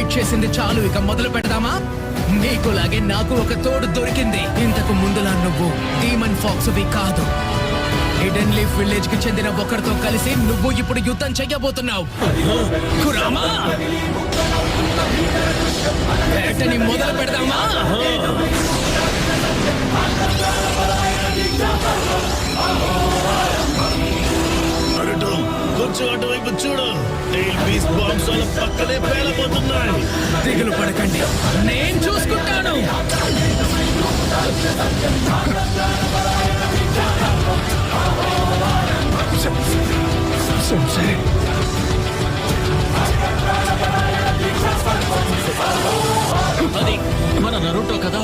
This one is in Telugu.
ఫైట్ చేసింది చాలు, ఇక మొదలు పెడదామా? నీకులాగే నాకు ఒక తోడు దొరికింది. ఇంతకు ముందులా నువ్వు డీమన్ ఫాక్స్వి కాదు. హిడెన్ లీఫ్ విలేజ్ కి చెందిన ఒకరితో కలిసి నువ్వు ఇప్పుడు యుద్ధం చెయ్యబోతున్నావు. కురామా, వేటని మొదలు పెడదామా? కొంచెం అటువైపు చూడు, టెయిల్ పీస్ బాంబ్స్ వాళ్ళ పక్కనే పేలబోతున్నాయి. దిగులు పడకండి, నేను చూసుకుంటాను. అది మన నరుటో కదా.